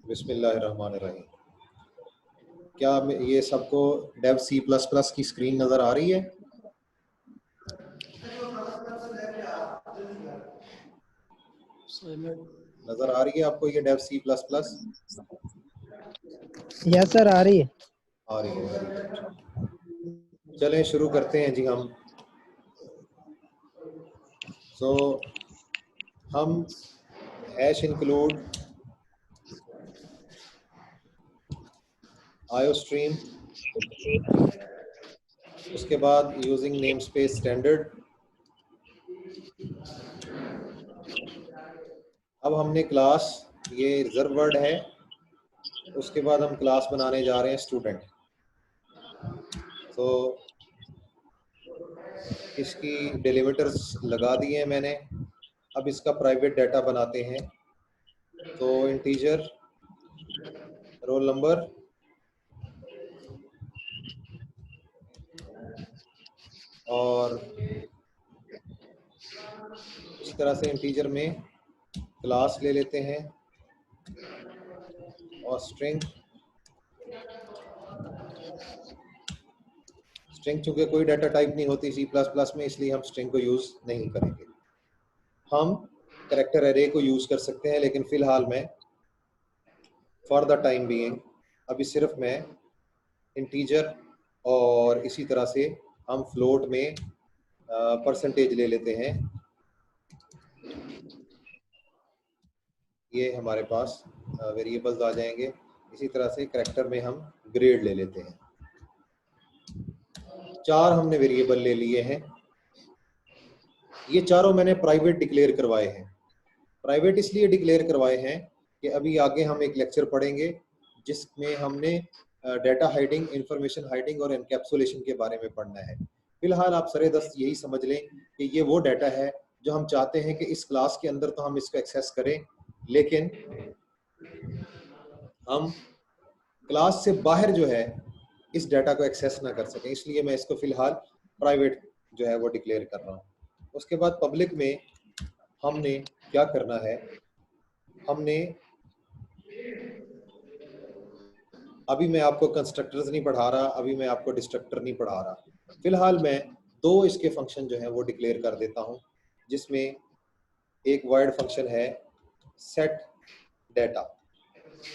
बिस्मिल्लाहिर्रहमानिर्रहीम। क्या ये सबको डेव सी प्लस प्लस की स्क्रीन नज़र आ रही है? नज़र आ रही है आपको ये Dev C plus plus? Yes sir, आ रही है। आ रही है, वेरी गुड। चलें शुरू करते हैं जी हम। हम हैश इंक्लूड आयोस्ट्रीम, उसके बाद यूजिंग नेम स्पेस स्टैंडर्ड। अब हमने क्लास, ये रिजर्व वर्ड है, उसके बाद हम क्लास बनाने जा रहे हैं स्टूडेंट। तो इसकी डेलिमिटर्स लगा दिए हैं मैंने। अब इसका प्राइवेट डाटा बनाते हैं। तो इंटीजर, रोल नंबर, और इस तरह से इंटीजर में क्लास ले लेते हैं और स्ट्रिंग चूंकि कोई डाटा टाइप नहीं होती सी प्लस प्लस में, इसलिए हम स्ट्रिंग को यूज़ नहीं करेंगे। हम कैरेक्टर एरे को यूज़ कर सकते हैं, लेकिन फ़िलहाल मैं फॉर द टाइम बीइंग अभी सिर्फ मैं इंटीजर और इसी तरह से हम फ्लोट में परसेंटेज ले लेते हैं। ये हमारे पास वेरिएबल्स आ जाएंगे। इसी तरह से कैरेक्टर में हम ग्रेड ले लेते हैं। 4 हमने वेरिएबल ले लिए हैं। ये चारों मैंने प्राइवेट डिक्लेयर करवाए हैं। प्राइवेट इसलिए डिक्लेयर करवाए हैं कि अभी आगे हम एक लेक्चर पढ़ेंगे जिसमें हमने डाटा हाइडिंग, इंफॉर्मेशन हाइडिंग और एनकैप्सुलेशन के बारे में पढ़ना है। फिलहाल आप सरेदस्त यही समझ लें कि ये वो डाटा है जो हम चाहते हैं कि इस क्लास के अंदर तो हम इसको एक्सेस करें, लेकिन हम क्लास से बाहर जो है इस डाटा को एक्सेस ना कर सकें। इसलिए मैं इसको फिलहाल प्राइवेट जो है वो डिक्लेयर कर रहा हूँ। उसके बाद पब्लिक में हमने क्या करना है, हमने अभी मैं आपको कंस्ट्रक्टर्स नहीं पढ़ा रहा, अभी मैं आपको डिस्ट्रक्टर नहीं पढ़ा रहा। फिलहाल मैं 2 इसके फंक्शन जो है वो डिक्लेयर कर देता हूँ, जिसमें एक वर्ड फंक्शन है सेट डाटा।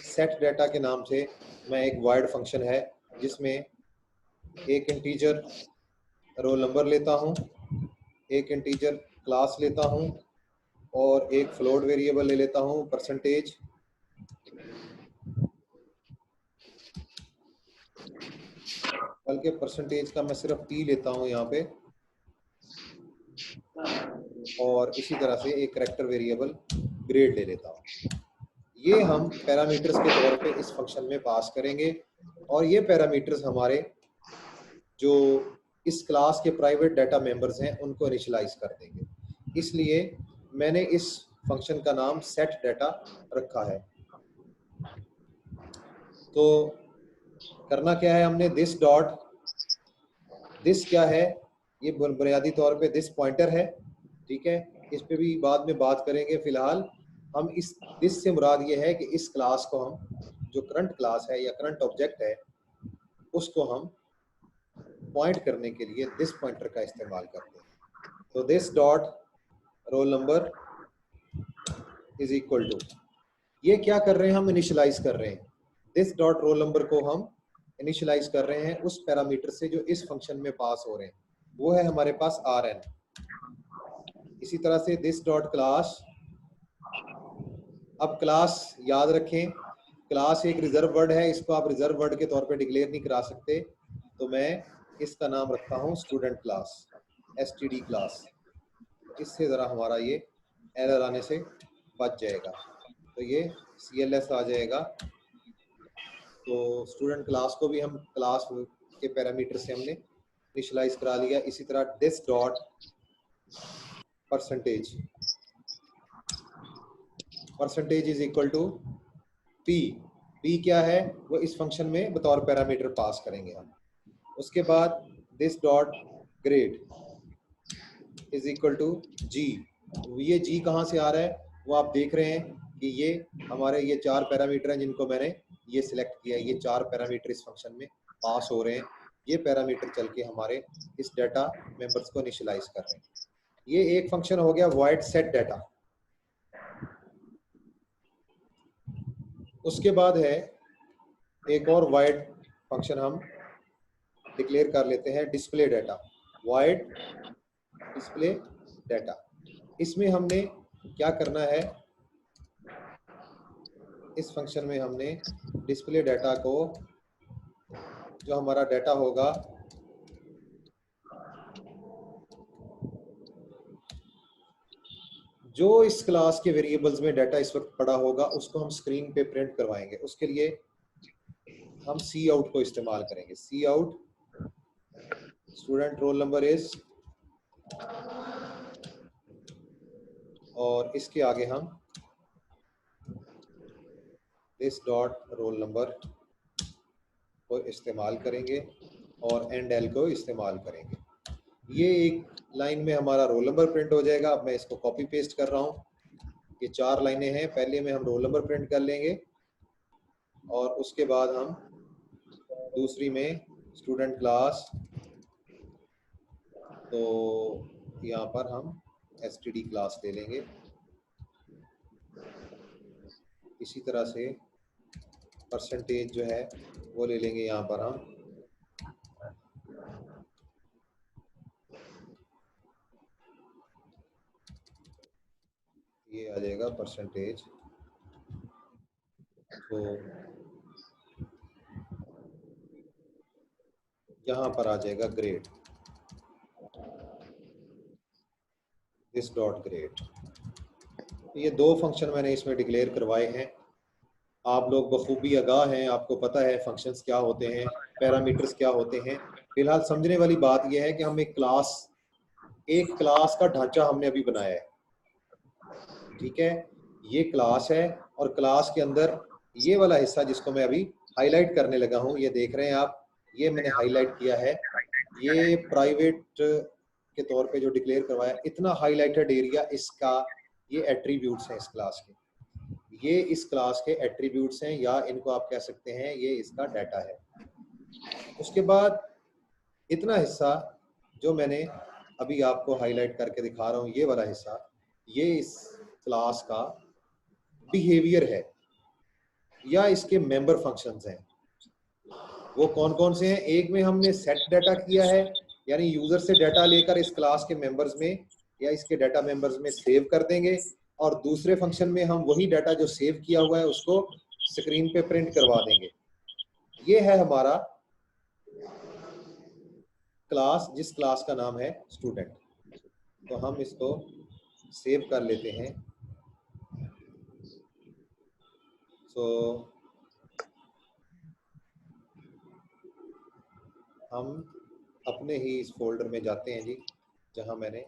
सेट डाटा के नाम से मैं एक वर्ड फंक्शन है जिसमें एक इंटीजर रोल नंबर लेता हूँ, एक इंटीजर क्लास लेता हूँ और एक फ्लोट वेरिएबल ले लेता हूँ परसेंटेज। बल्कि परसेंटेज का मैं सिर्फ p लेता हूँ यहाँ पे, और इसी तरह से एक कैरेक्टर वेरिएबल ग्रेड ले लेता हूँ। ये हम पैरामीटर्स के तौर पे इस फंक्शन में पास करेंगे, और ये पैरामीटर्स हमारे जो इस क्लास के प्राइवेट डाटा मेंबर्स हैं उनको इनिशियलाइज कर देंगे। इसलिए मैंने इस फंक्शन का नाम सेट डाटा रखा है। तो करना क्या है हमने, दिस डॉट, दिस क्या है, ये बुनियादी तौर पे दिस पॉइंटर है, ठीक है। इस पे भी बाद में बात करेंगे। फिलहाल हम इस दिस से मुराद ये है कि इस क्लास को हम, जो करंट क्लास है या करंट ऑब्जेक्ट है, उसको हम पॉइंट करने के लिए दिस पॉइंटर का इस्तेमाल करते हैं। तो this dot roll number is equal to, ये क्या कर रहे हैं, हम इनिशियलाइज कर रहे हैं। दिस डॉट रोल नंबर को हम इनिशियलाइज कर रहे हैं उस पैरामीटर से जो इस फंक्शन में पास हो रहे हैं, वो है हमारे पास rn। इसी तरह से दिस डॉट क्लास, अब क्लास याद रखें, क्लास एक रिजर्व वर्ड है, इसको आप रिजर्व वर्ड के तौर पे डिक्लेयर नहीं करा सकते। तो मैं इसका नाम रखता हूँ स्टूडेंट क्लास, std क्लास। इससे ज़रा हमारा ये एरर आने से बच जाएगा। तो ये cls आ जाएगा। तो स्टूडेंट क्लास को भी हम क्लास के पैरामीटर से हमने इनिशियलाइज करा लिया। इसी तरह this dot percentage, percentage is equal to p। p क्या है, वो इस फंक्शन में बतौर पैरामीटर पास करेंगे हम। उसके बाद this dot grade is equal to g। ये g कहाँ से आ रहा है, वो आप देख रहे हैं कि ये हमारे ये 4 पैरामीटर हैं जिनको मैंने ये सिलेक्ट किया है, ये 4 पैरामीटर इस फंक्शन में पास हो रहे हैं। ये पैरामीटर चल के हमारे इस डाटा मेंबर्स को इनिशियलाइज कर रहे हैं। ये एक फंक्शन हो गया void set data। उसके बाद है एक और void फंक्शन हम डिक्लेयर कर लेते हैं, display data, void display data. इसमें हमने क्या करना है, इस फंक्शन में हमने डिस्प्ले डाटा को, जो हमारा डाटा होगा जो इस क्लास के वेरिएबल्स में डाटा इस वक्त पड़ा होगा उसको हम स्क्रीन पे प्रिंट करवाएंगे। उसके लिए हम सी आउट को इस्तेमाल करेंगे। C out student roll number is, और इसके आगे हम दिस डॉट रोल नंबर को इस्तेमाल करेंगे और एंड एल को इस्तेमाल करेंगे। ये एक लाइन में हमारा रोल नंबर प्रिंट हो जाएगा। अब मैं इसको कॉपी पेस्ट कर रहा हूँ। ये 4 लाइनें हैं। पहले में हम रोल नंबर प्रिंट कर लेंगे और उसके बाद हम दूसरी में स्टूडेंट क्लास, तो यहाँ पर हम एसटीडी क्लास ले लेंगे। इसी तरह से परसेंटेज जो है वो ले लेंगे यहाँ पर हम। ये आ जाएगा परसेंटेज, तो यहाँ पर आ जाएगा ग्रेड, दिस डॉट ग्रेड। ये 2 फंक्शन मैंने इसमें डिक्लेयर करवाए हैं। आप लोग बखूबी आगाह हैं, आपको पता है फंक्शंस क्या होते हैं, पैरामीटर्स क्या होते हैं। फिलहाल समझने वाली बात यह है कि हम एक क्लास का ढांचा हमने अभी बनाया है, ठीक है। ये क्लास है और क्लास के अंदर ये वाला हिस्सा जिसको मैं अभी हाईलाइट करने लगा हूँ, ये देख रहे हैं आप, ये मैंने हाईलाइट किया है। ये प्राइवेट के तौर पे जो डिक्लेयर करवाया, इतना हाईलाइटेड एरिया इसका, ये एट्रीब्यूट्स हैं इस क्लास के। ये इस क्लास के एट्रीब्यूट्स हैं, या इनको आप कह सकते हैं ये इसका डाटा है। उसके बाद इतना हिस्सा जो मैंने अभी आपको हाईलाइट करके दिखा रहा हूँ, ये वाला हिस्सा, ये इस क्लास का बिहेवियर है या इसके मेंबर फंक्शंस हैं। वो कौन कौन से हैं? एक में हमने सेट डाटा किया है, यानी यूजर से डाटा लेकर इस क्लास के मेंबर्स में या इसके डाटा मेंबर्स में सेव कर देंगे, और दूसरे फंक्शन में हम वही डाटा जो सेव किया हुआ है उसको स्क्रीन पे प्रिंट करवा देंगे। ये है हमारा क्लास, जिस क्लास का नाम है स्टूडेंट। तो हम इसको सेव कर लेते हैं। तो हम अपने ही इस फोल्डर में जाते हैं जी, जहां मैंने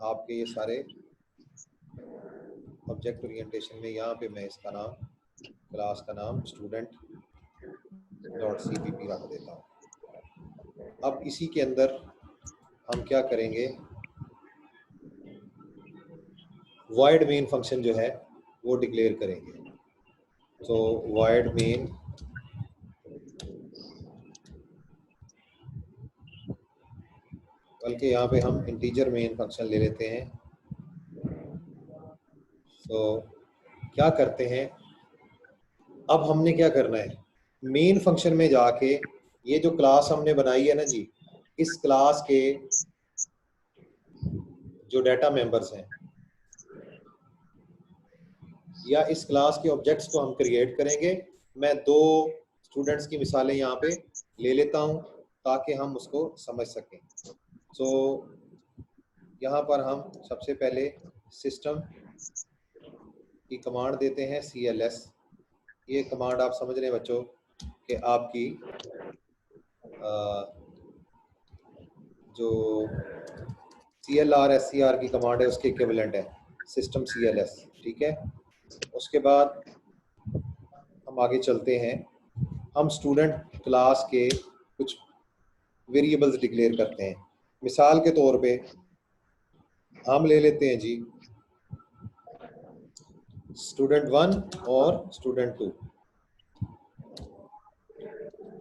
आपके ये सारे ऑब्जेक्ट ओरिएंटेशन में, यहाँ पे मैं इसका नाम, क्लास का नाम स्टूडेंट डॉट cpp रख देता हूँ। अब इसी के अंदर हम क्या करेंगे, void main फंक्शन जो है वो डिक्लेयर करेंगे। तो void main बल्कि यहाँ पे हम इंटीजर मेन फंक्शन ले लेते हैं। तो क्या करते हैं, अब हमने क्या करना है, मेन फंक्शन में जाके ये जो क्लास हमने बनाई है ना जी, इस क्लास के जो डाटा मेंबर्स हैं या इस क्लास के ऑब्जेक्ट्स को हम क्रिएट करेंगे। मैं 2 स्टूडेंट्स की मिसालें यहाँ पे ले लेता हूँ ताकि हम उसको समझ सकें। तो यहाँ पर हम सबसे पहले सिस्टम की कमांड देते हैं cls। ये कमांड आप समझ रहे हैं बच्चों कि आपकी जो clr scr की कमांड है उसके इक्विवेलेंट है सिस्टम cls, ठीक है। उसके बाद हम आगे चलते हैं, हम स्टूडेंट क्लास के कुछ वेरिएबल्स डिक्लेयर करते हैं। मिसाल के तौर पे हम ले लेते हैं जी स्टूडेंट 1 और स्टूडेंट 2,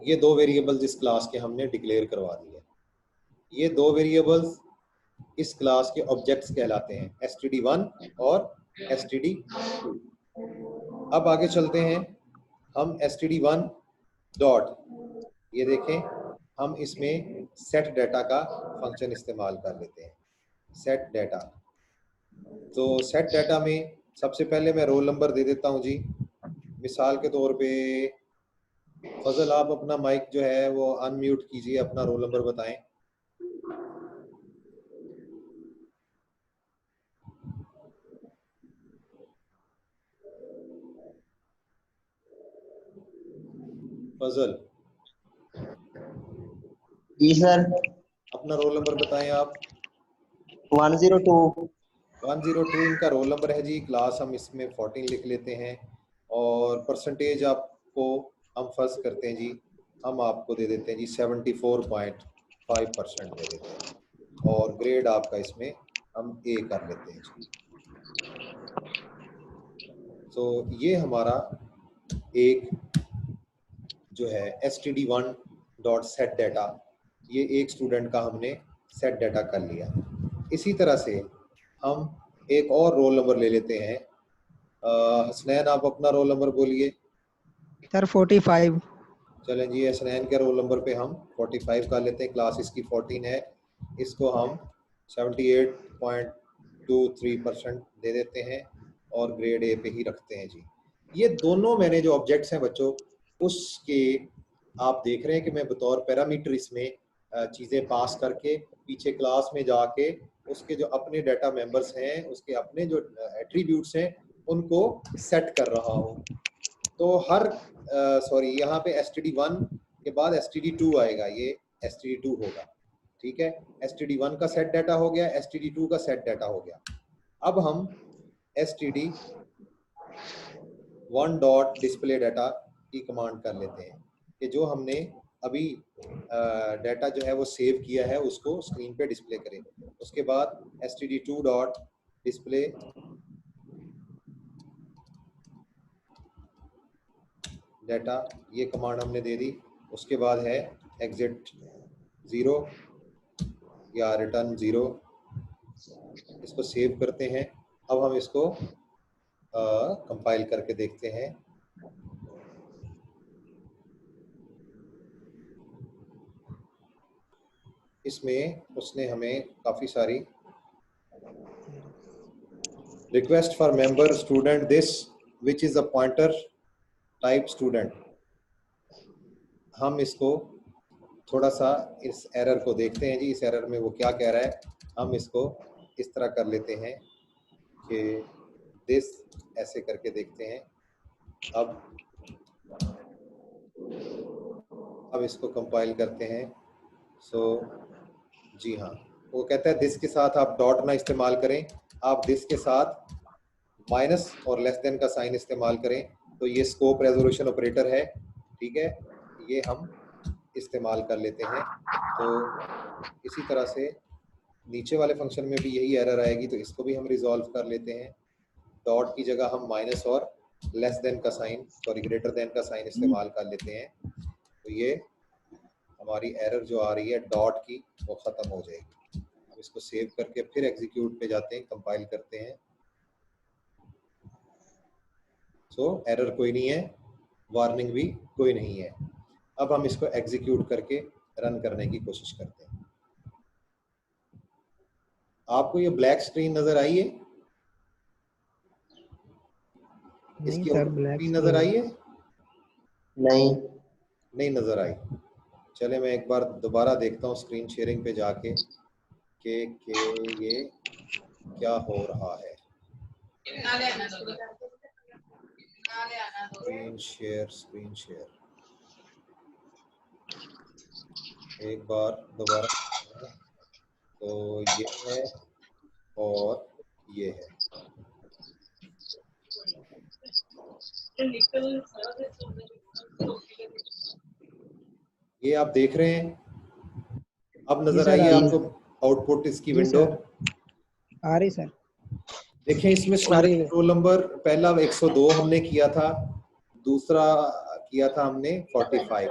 ये दो वेरिएबल्स इस क्लास के हमने डिक्लेयर करवा दिए। ये दो वेरिएबल्स इस क्लास के ऑब्जेक्ट्स कहलाते हैं, std1 और std2। अब आगे चलते हैं, हम std1 डॉट, ये देखें, हम इसमें सेट डाटा का फंक्शन इस्तेमाल कर लेते हैं, सेट डाटा। तो सेट डाटा में सबसे पहले मैं रोल नंबर दे देता हूं जी। मिसाल के तौर पे फजल, आप अपना माइक जो है वो अनम्यूट कीजिए, अपना रोल नंबर बताएं। फजल, जी सर। अपना रोल नंबर बताएं आप। 102। 102 इनका रोल नंबर है जी। क्लास हम इसमें 14 लिख लेते हैं और परसेंटेज आपको हम फर्स्ट करते हैं जी, हम आपको दे देते हैं जी 74.5% दे देते हैं और ग्रेड आपका इसमें हम ए कर लेते हैं जी। तो ये हमारा एक जो है std1.setData, ये एक स्टूडेंट का हमने सेट डाटा कर लिया। इसी तरह से हम एक और रोल नंबर ले लेते हैं। हसनैन, आप अपना रोल नंबर बोलिए। सर 45। चलें जी, हसनैन के रोल नंबर पे हम 45 कर लेते हैं। क्लास इसकी 14 है, इसको हम 78.23% दे देते हैं और ग्रेड ए पे ही रखते हैं जी। ये दोनों मैंने जो ऑब्जेक्ट्स हैं बच्चों, उसके आप देख रहे हैं कि मैं बतौर पैरामीटर इसमें चीज़ें पास करके पीछे क्लास में जाके उसके जो अपने डाटा मेंबर्स हैं, उसके अपने जो एट्रीब्यूट्स हैं, उनको सेट कर रहा हूँ। तो हर सॉरी, यहाँ पे std1 के बाद std2 आएगा, ये std2 होगा, ठीक है। std1 का सेट डाटा हो गया, std2 का सेट डाटा हो गया। अब हम std1 डॉट डिस्प्ले डाटा की कमांड कर लेते हैं कि जो हमने अभी डाटा जो है वो सेव किया है उसको स्क्रीन पे डिस्प्ले करें। उसके बाद std2 डॉट डिस्प्ले डाटा, ये कमांड हमने दे दी। उसके बाद है एग्जिट 0 या रिटर्न 0, इसको सेव करते हैं। अब हम इसको कंपाइल करके देखते हैं। इसमें उसने हमें काफ़ी सारी request for member student this which is a pointer type student, हम इसको थोड़ा सा इस एरर को देखते हैं जी। इस एरर में वो क्या कह रहा है, हम इसको इस तरह कर लेते हैं कि दिस ऐसे करके देखते हैं। अब इसको कंपाइल करते हैं। सो जी हाँ, वो कहता है दिस के साथ आप डॉट ना इस्तेमाल करें, आप दिस के साथ माइनस और लेस देन का साइन इस्तेमाल करें। तो ये स्कोप रेजोल्यूशन ऑपरेटर है, ठीक है, ये हम इस्तेमाल कर लेते हैं। तो इसी तरह से नीचे वाले फंक्शन में भी यही एरर आएगी, तो इसको भी हम रिजॉल्व कर लेते हैं। डॉट की जगह हम माइनस और लेस देन का साइन, सॉरी ग्रेटर देन का साइन इस्तेमाल कर लेते हैं। तो ये हमारी एरर जो आ रही है डॉट की, वो ख़त्म हो जाएगी। हम इसको सेव करके फिर एग्जीक्यूट पे जाते हैं, कंपाइल करते हैं। सो एरर कोई नहीं है, वार्निंग भी कोई नहीं है। अब हम इसको एग्जीक्यूट करके रन करने की कोशिश करते हैं। आपको ये ब्लैक स्क्रीन नजर आई है? इसकी स्क्रीन नजर आई है? नहीं नजर आई। चले मैं एक बार दोबारा देखता हूँ स्क्रीन शेयरिंग पे जाके कि ये क्या हो रहा है। स्क्रीन शेयर एक बार दोबारा। तो ये है और ये है। ये आप देख रहे हैं, अब नजर आई है आपको आउटपुट इसकी विंडो? आ रही सर। देखें इसमें स्टूडेंट रोल नंबर पहला 102 हमने किया था, दूसरा किया था हमने 45।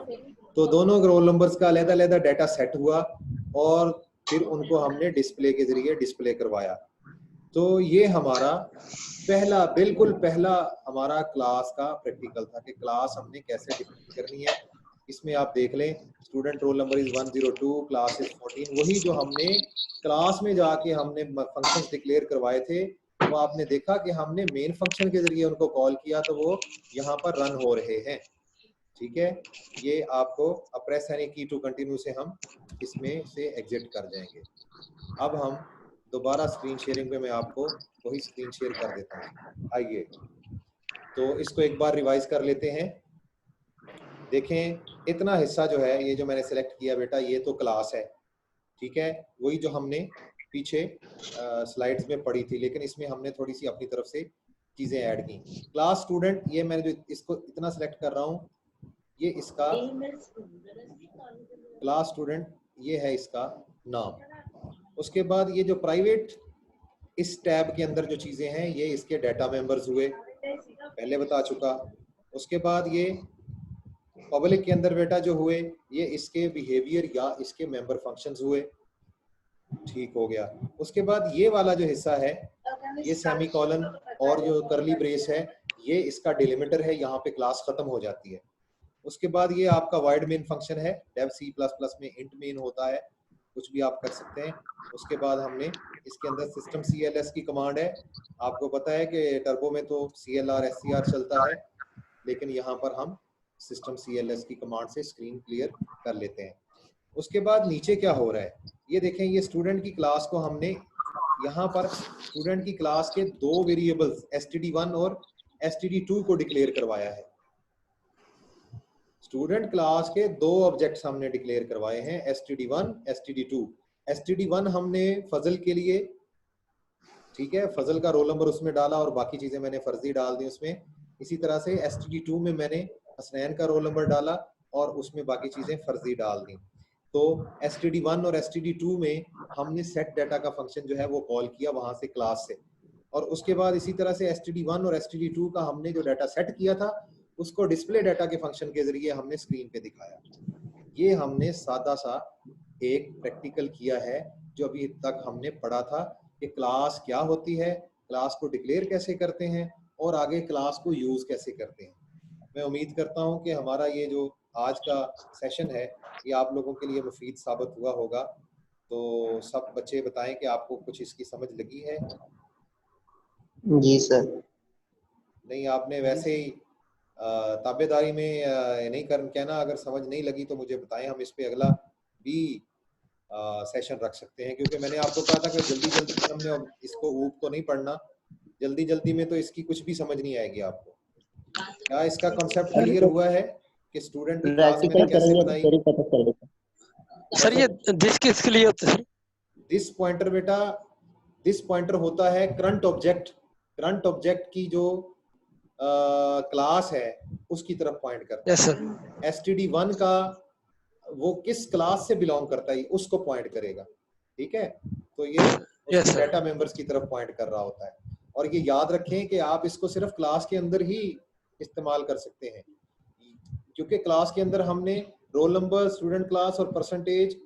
तो दोनों रोल नंबर्स का अलग-अलग डाटा सेट हुआ और फिर उनको हमने डिस्प्ले के जरिए डिस्प्ले करवाया। तो ये हमारा पहला, बिल्कुल पहला हमारा क्लास का प्रैक्टिकल था कि क्लास हमने कैसे डिफाइन करनी है। इसमें आप देख लें, student roll number is 102, class is 14। वही जो हमने क्लास में जाके हमने फंक्शंस डिक्लेयर करवाए थे, वो आपने देखा कि हमने मेन फंक्शन के जरिए उनको कॉल किया तो वो यहाँ पर रन हो रहे हैं। ठीक है, ये आपको प्रेस एनी की टू कंटिन्यू से हम इसमें से एग्जिट कर जाएंगे। अब हम दोबारा स्क्रीन शेयरिंग पे मैं आपको वही स्क्रीन शेयर कर देता हूँ। आइए, तो इसको एक बार रिवाइज कर लेते हैं। देखें, इतना हिस्सा जो है, ये जो मैंने सेलेक्ट किया बेटा, ये तो क्लास है। ठीक है, वही जो हमने पीछे स्लाइड्स में पढ़ी थी, लेकिन इसमें हमने थोड़ी सी अपनी तरफ से चीजें ऐड की। क्लास स्टूडेंट, ये मैंने जो इसको इतना सेलेक्ट कर रहा हूँ, ये इसका क्लास स्टूडेंट, ये है इसका नाम। उसके बाद ये जो प्राइवेट इस टैब के अंदर जो चीजें हैं, ये इसके डाटा मेंबर्स हुए, पहले बता चुका। उसके बाद ये पब्लिक के अंदर बेटा जो हुए, ये इसके बिहेवियर या इसके मेंबर फंक्शंस हुए। ठीक हो गया। उसके बाद ये वाला जो हिस्सा है, ये सेमीकोलन और जो करली ब्रेस है, ये इसका डिलिमिटर है, यहाँ पे क्लास खत्म हो जाती है। उसके बाद ये आपका वाइड मेन फंक्शन है, डेव C++ में इंट मेन होता है, कुछ भी आप कर सकते हैं। उसके बाद हमने इसके अंदर सिस्टम CLS की कमांड है। आपको पता है कि टर्बो में तो CLR SCR चलता है, लेकिन यहाँ पर हम सिस्टम CLS की कमांड से स्क्रीन क्लियर कर लेते हैं। उसके बाद नीचे क्या हो रहा है, ये देखें, ये स्टूडेंट की क्लास को हमने यहाँ पर स्टूडेंट की क्लास के दो वेरिएबल्स std1 और std2 को डिक्लेयर करवाया है। स्टूडेंट क्लास के दो ऑब्जेक्ट्स हमने डिक्लेयर करवाए हैं, std1 std2। std1 हमने फजल के लिए, ठीक है, फजल का रोल नंबर उसमें डाला और बाकी चीजें मैंने फर्जी डाल दी उसमें। इसी तरह से std2 में मैंने हसनैन का रोल नंबर डाला और उसमें बाकी चीजें फर्जी डाल दी। तो std1 और std2 में हमने सेट डाटा का फंक्शन जो है वो कॉल किया वहां से क्लास से, और उसके बाद इसी तरह से std1 और std2 का हमने जो डाटा सेट किया था उसको डिस्प्ले डाटा के फंक्शन के जरिए हमने स्क्रीन पे दिखाया। ये हमने सादा सा एक प्रैक्टिकल किया है जो अभी तक हमने पढ़ा था कि क्लास क्या होती है, क्लास को डिक्लेयर कैसे करते हैं और आगे क्लास को यूज कैसे करते हैं। मैं उम्मीद करता हूं कि हमारा ये जो आज का सेशन है ये आप लोगों के लिए मुफीद साबित हुआ होगा। तो सब बच्चे बताएं कि आपको कुछ इसकी समझ लगी है? जी सर। नहीं, आपने वैसे ही ताबेदारी में नहीं कर कहना, अगर समझ नहीं लगी तो मुझे बताएं, हम इस पे अगला भी सेशन रख सकते हैं, क्योंकि मैंने आपको कहा था कि जल्दी जल्दी में हमने इसको ऊप तो नहीं पढ़ना, जल्दी जल्दी में तो इसकी कुछ भी समझ नहीं आएगी आपको। क्या इसका कॉन्सेप्ट क्लियर हुआ है कि स्टूडेंट की क्लास मैंने कैसे बनाई? सर ये दिस किसके लिए होता है? दिस पॉइंटर बेटा, दिस पॉइंटर होता है करंट ऑब्जेक्ट, करंट ऑब्जेक्ट की जो क्लास है उसकी तरफ पॉइंट करता है। Yes sir. std1 का वो किस क्लास से बिलोंग करता है उसको पॉइंट करेगा। ठीक है, तो ये उसके डाटा मेंबर्स की तरफ पॉइंट कर रहा होता है। और ये याद रखें कि आप इसको सिर्फ क्लास के अंदर ही इस्तेमाल कर सकते हैं, क्योंकि क्लास के अंदर हमने रोल नंबर, स्टूडेंट क्लास और परसेंटेज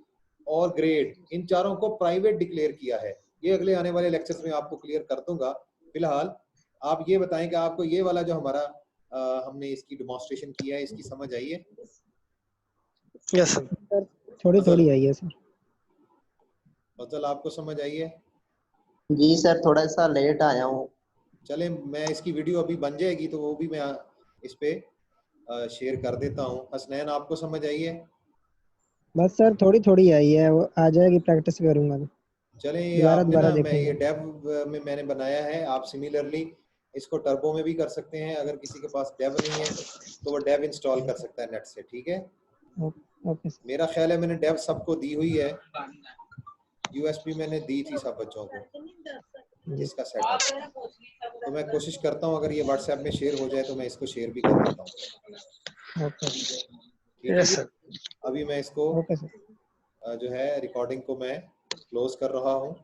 और ग्रेड, इन चारों को प्राइवेट डिक्लेयर किया है। ये अगले आने वाले लेक्चर्स में आपको क्लियर कर दूंगा। फिलहाल आप ये बताएं कि आपको ये वाला जो हमारा हमने इसकी डेमोंस्ट्रेशन किया है, इसकी समझ आई है? Yes sir. थोड़ी थोड़ी आई है सर। फजल, आपको समझ आई है? जी सर, थोड़ा सा लेट आया हूँ। चले, मैं इसकी वीडियो अभी बन जाएगी तो वो भी मैं इस पे शेयर कर देता हूँ। हसनैन, आपको समझ आई है? बस सर थोड़ी थोड़ी आई है, वो आ जाएगी, प्रैक्टिस करूंगा तो। चले, दोबारा आपने ना, मैं देखेंगे। ये डेव में मैंने बनाया है, आप सिमिलरली इसको टर्बो में भी कर सकते हैं। अगर किसी के पास डेव नहीं है तो वो डेव इंस्टॉल कर सकता है नेट से। ठीक है, ओके सर। मेरा ख्याल है मैंने डेव सबको दी हुई है, यूएसपी मैंने दी थी सब बच्चों को इसका सेटअप। तो मैं कोशिश करता हूँ अगर ये व्हाट्सएप में शेयर हो जाए तो मैं इसको शेयर भी कर देता हूँ। ठीक है जी, अभी मैं इसको जो है रिकॉर्डिंग को मैं क्लोज कर रहा हूँ।